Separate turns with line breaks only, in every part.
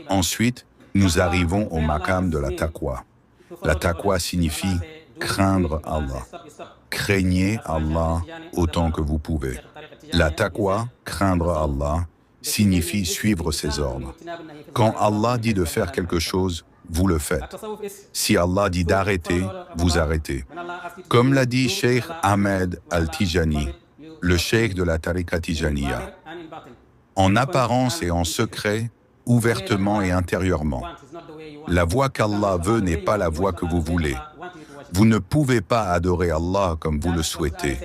Ensuite, nous arrivons au maqam de la taqwa. La taqwa signifie craindre Allah. Craignez Allah autant que vous pouvez. La taqwa, craindre Allah, signifie suivre ses ordres. Quand Allah dit de faire quelque chose, vous le faites. Si Allah dit d'arrêter, vous arrêtez. Comme l'a dit Cheikh Ahmed Al-Tijani, le cheikh de la tariqa Tijaniya. En apparence et en secret, ouvertement et intérieurement. La voie qu'Allah veut n'est pas la voie que vous voulez. Vous ne pouvez pas adorer Allah comme vous le souhaitez.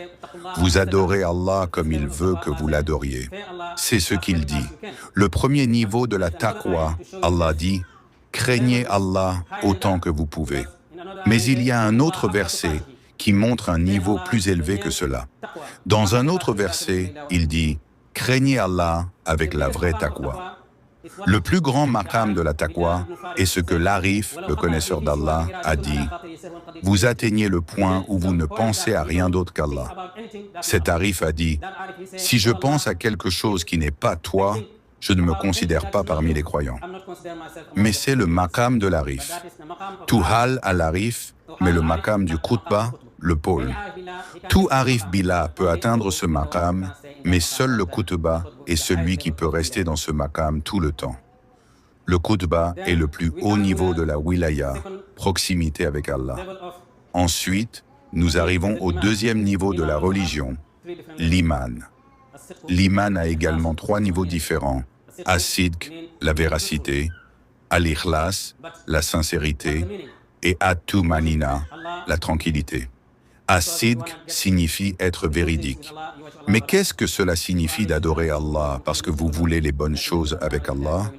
Vous adorez Allah comme il veut que vous l'adoriez. C'est ce qu'il dit. Le premier niveau de la taqwa, Allah dit « Craignez Allah autant que vous pouvez ». Mais il y a un autre verset qui montre un niveau plus élevé que cela. Dans un autre verset, il dit « Craignez Allah avec la vraie taqwa ». Le plus grand maqam de la taqwa est ce que l'Arif, le connaisseur d'Allah, a dit « Vous atteignez le point où vous ne pensez à rien d'autre qu'Allah ». Cet Arif a dit « Si je pense à quelque chose qui n'est pas toi, je ne me considère pas parmi les croyants ». Mais c'est le maqam de l'Arif. Tuhal al-Arif, mais le maqam du Qutba, le pôle. Tout Arif Billah peut atteindre ce maqam, mais seul le Qutba est celui qui peut rester dans ce maqam tout le temps. Le Qutba est le plus haut niveau de la wilaya, proximité avec Allah. Ensuite, nous arrivons au deuxième niveau de la religion, l'iman. L'iman a également 3 niveaux différents. As-Sidq, la véracité, Al-Ikhlas, la sincérité, et At-Tumanina, la tranquillité. As-Sidq signifie être véridique. Mais qu'est-ce que cela signifie d'adorer Allah parce que vous voulez les bonnes choses avec Allah?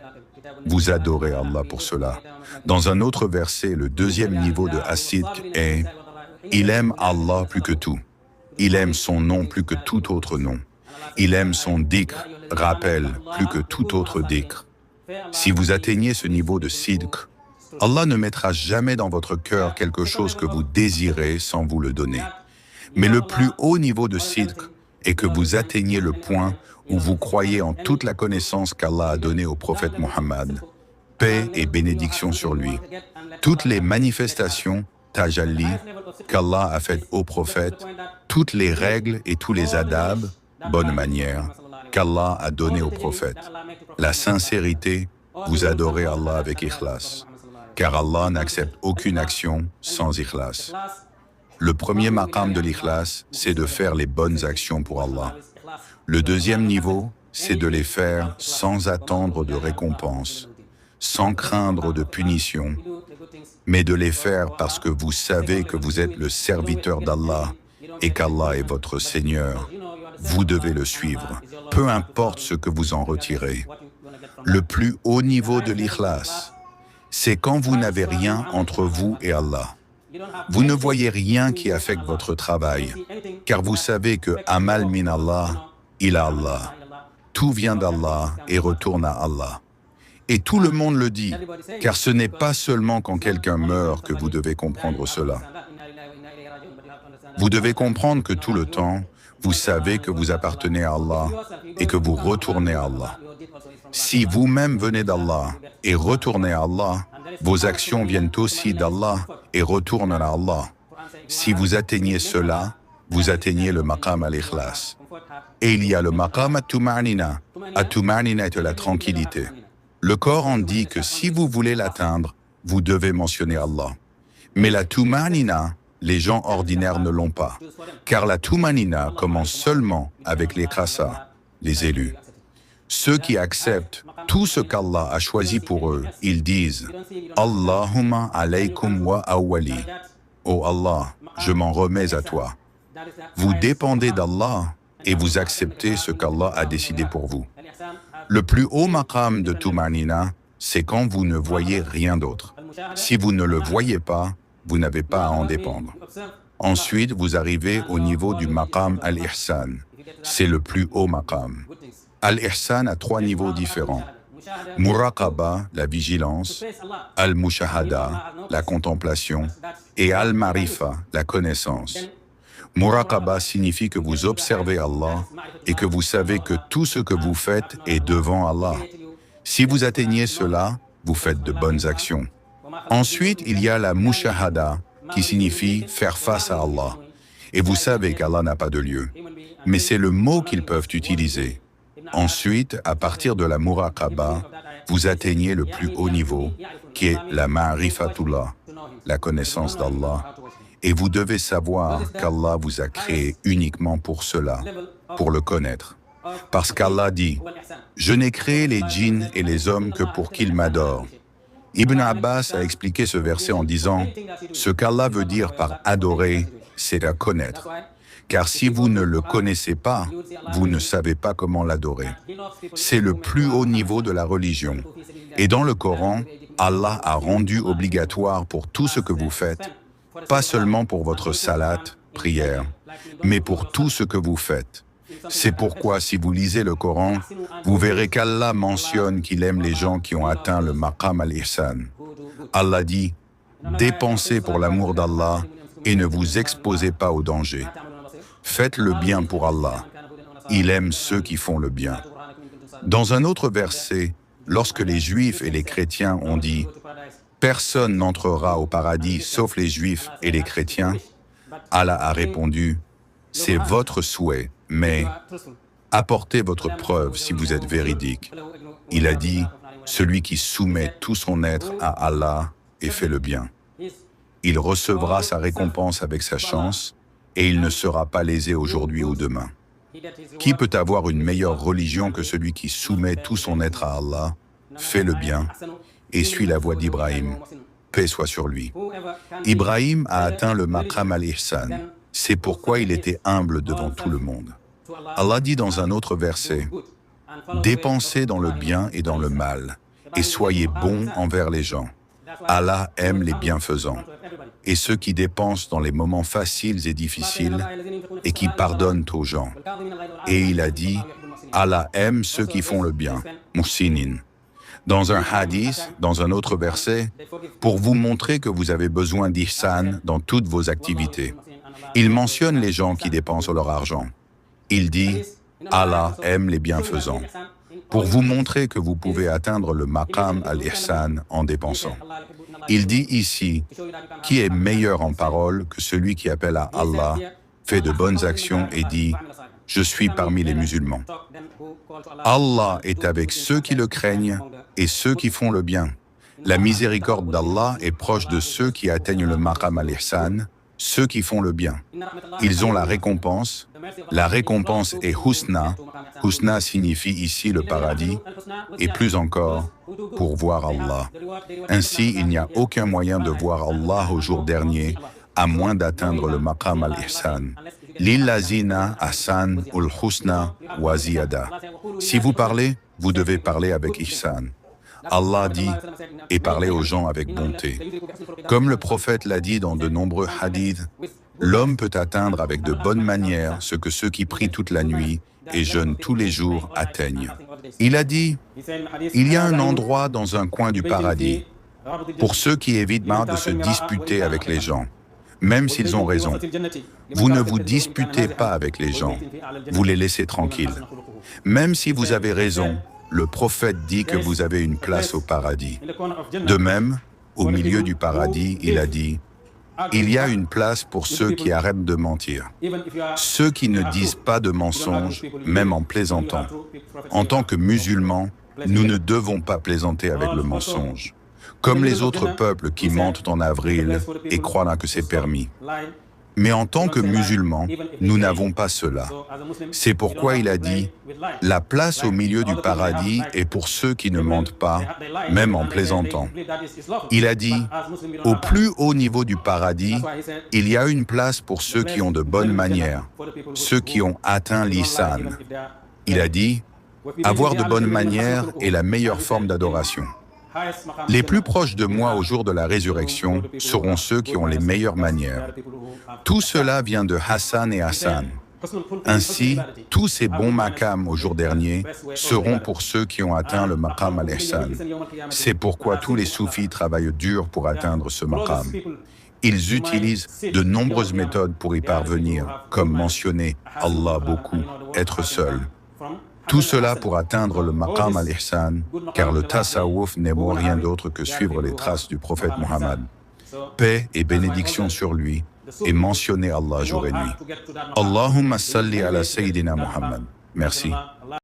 Vous adorez Allah pour cela. Dans un autre verset, le deuxième niveau de As-Sidq est « Il aime Allah plus que tout. Il aime son nom plus que tout autre nom. Il aime son dhikr, rappel, plus que tout autre dhikr. » Si vous atteignez ce niveau de Sidq, Allah ne mettra jamais dans votre cœur quelque chose que vous désirez sans vous le donner. Mais le plus haut niveau de Sidq est que vous atteigniez le point où vous croyez en toute la connaissance qu'Allah a donnée au prophète Mohammed, paix et bénédiction sur lui. Toutes les manifestations, tajalli, qu'Allah a faites au prophète, toutes les règles et tous les adab, bonnes manières, qu'Allah a données au prophète. La sincérité, vous adorez Allah avec ikhlas. Car Allah n'accepte aucune action sans ikhlas. Le premier maqam de l'ikhlas, c'est de faire les bonnes actions pour Allah. Le deuxième niveau, c'est de les faire sans attendre de récompense, sans craindre de punition, mais de les faire parce que vous savez que vous êtes le serviteur d'Allah et qu'Allah est votre Seigneur. Vous devez le suivre, peu importe ce que vous en retirez. Le plus haut niveau de l'ikhlas, c'est quand vous n'avez rien entre vous et Allah. Vous ne voyez rien qui affecte votre travail, car vous savez que Amal min Allah, ila Allah. Tout vient d'Allah et retourne à Allah. Et tout le monde le dit, car ce n'est pas seulement quand quelqu'un meurt que vous devez comprendre cela. Vous devez comprendre que tout le temps, vous savez que vous appartenez à Allah et que vous retournez à Allah. Si vous-même venez d'Allah et retournez à Allah, vos actions viennent aussi d'Allah et retournent à Allah. Si vous atteignez cela, vous atteignez le maqam al-ikhlas. Et il y a le maqam at-tumanina. At-tumanina est la tranquillité. Le Coran dit que si vous voulez l'atteindre, vous devez mentionner Allah. Mais la tumanina, les gens ordinaires ne l'ont pas. Car la tumanina commence seulement avec les khassa, les élus. Ceux qui acceptent tout ce qu'Allah a choisi pour eux, ils disent « Allahumma alaykum wa awwali » « Oh Allah, je m'en remets à toi ». Vous dépendez d'Allah et vous acceptez ce qu'Allah a décidé pour vous. Le plus haut maqam de Tumanina, c'est quand vous ne voyez rien d'autre. Si vous ne le voyez pas, vous n'avez pas à en dépendre. Ensuite, vous arrivez au niveau du maqam al-ihsan. C'est le plus haut maqam. Al-ihsan a 3 niveaux différents. Muraqaba, la vigilance, Al-Mushahada, la contemplation, et Al-Marifa, la connaissance. Muraqaba signifie que vous observez Allah et que vous savez que tout ce que vous faites est devant Allah. Si vous atteignez cela, vous faites de bonnes actions. Ensuite, il y a la mushahada, qui signifie faire face à Allah. Et vous savez qu'Allah n'a pas de lieu. Mais c'est le mot qu'ils peuvent utiliser. Ensuite, à partir de la muraqaba, vous atteignez le plus haut niveau, qui est la ma'rifatullah, la connaissance d'Allah. Et vous devez savoir qu'Allah vous a créé uniquement pour cela, pour le connaître. Parce qu'Allah dit, « Je n'ai créé les djinns et les hommes que pour qu'ils m'adorent. » Ibn Abbas a expliqué ce verset en disant, « Ce qu'Allah veut dire par adorer, c'est à connaître. Car si vous ne le connaissez pas, vous ne savez pas comment l'adorer. C'est le plus haut niveau de la religion. Et dans le Coran, Allah a rendu obligatoire pour tout ce que vous faites, pas seulement pour votre salat, prière, mais pour tout ce que vous faites. C'est pourquoi si vous lisez le Coran, vous verrez qu'Allah mentionne qu'il aime les gens qui ont atteint le maqam al-ihsan. Allah dit, « Dépensez pour l'amour d'Allah et ne vous exposez pas au danger. Faites le bien pour Allah. Il aime ceux qui font le bien. » Dans un autre verset, lorsque les Juifs et les chrétiens ont dit « Personne n'entrera au paradis sauf les Juifs et les chrétiens », Allah a répondu « C'est votre souhait, mais apportez votre preuve si vous êtes véridique. » Il a dit « Celui qui soumet tout son être à Allah et fait le bien. Il recevra sa récompense avec sa chance, et il ne sera pas lésé aujourd'hui ou demain. Qui peut avoir une meilleure religion que celui qui soumet tout son être à Allah, fait le bien et suit la voie d'Ibrahim, paix soit sur lui. Ibrahim a atteint le maqam al-ihsan, c'est pourquoi il était humble devant tout le monde. Allah dit dans un autre verset, « Dépensez dans le bien et dans le mal, et soyez bons envers les gens. Allah aime les bienfaisants. » Et ceux qui dépensent dans les moments faciles et difficiles et qui pardonnent aux gens. Et il a dit, Allah aime ceux qui font le bien, muhsinin. Dans un hadith, dans un autre verset, pour vous montrer que vous avez besoin d'ihsan dans toutes vos activités. Il mentionne les gens qui dépensent leur argent. Il dit, Allah aime les bienfaisants. Pour vous montrer que vous pouvez atteindre le maqam al-ihsan en dépensant. Il dit ici, qui est meilleur en parole que celui qui appelle à Allah, fait de bonnes actions et dit, je suis parmi les musulmans. Allah est avec ceux qui le craignent et ceux qui font le bien. La miséricorde d'Allah est proche de ceux qui atteignent le maqam al-ihsan, ceux qui font le bien. Ils ont la récompense. La récompense est husna. Husna signifie ici le paradis, et plus encore, pour voir Allah. Ainsi, il n'y a aucun moyen de voir Allah au jour dernier, à moins d'atteindre le maqam al-ihsan. Lillazina ahsan ul husna wa ziyada. Si vous parlez, vous devez parler avec ihsan. Allah dit, et parlez aux gens avec bonté. Comme le prophète l'a dit dans de nombreux hadiths, l'homme peut atteindre avec de bonnes manières ce que ceux qui prient toute la nuit et jeûnent tous les jours atteignent. Il a dit, il y a un endroit dans un coin du paradis pour ceux qui évitent de se disputer avec les gens, même s'ils ont raison. Vous ne vous disputez pas avec les gens, vous les laissez tranquilles. Même si vous avez raison, le prophète dit que vous avez une place au paradis. De même, au milieu du paradis, il a dit, il y a une place pour ceux qui arrêtent de mentir. Ceux qui ne disent pas de mensonges, même en plaisantant. En tant que musulmans, nous ne devons pas plaisanter avec le mensonge. Comme les autres peuples qui mentent en avril et croient que c'est permis. Mais en tant que musulmans, nous n'avons pas cela. C'est pourquoi il a dit, la place au milieu du paradis est pour ceux qui ne mentent pas, même en plaisantant. Il a dit, au plus haut niveau du paradis, il y a une place pour ceux qui ont de bonnes manières, ceux qui ont atteint l'ihsan. Il a dit, avoir de bonnes manières est la meilleure forme d'adoration. Les plus proches de moi au jour de la résurrection seront ceux qui ont les meilleures manières. Tout cela vient de Hassan et Hassan. Ainsi, tous ces bons maqams au jour dernier seront pour ceux qui ont atteint le maqam al-ihsan. C'est pourquoi tous les soufis travaillent dur pour atteindre ce maqam. Ils utilisent de nombreuses méthodes pour y parvenir, comme mentionner Allah beaucoup, être seul. Tout cela pour atteindre le maqam al-ihsan, car le tasawwuf n'est mot rien d'autre que suivre les traces du prophète Muhammad. Paix et bénédiction sur lui, et mentionner Allah jour et nuit. Allahumma salli ala Sayyidina Muhammad. Merci.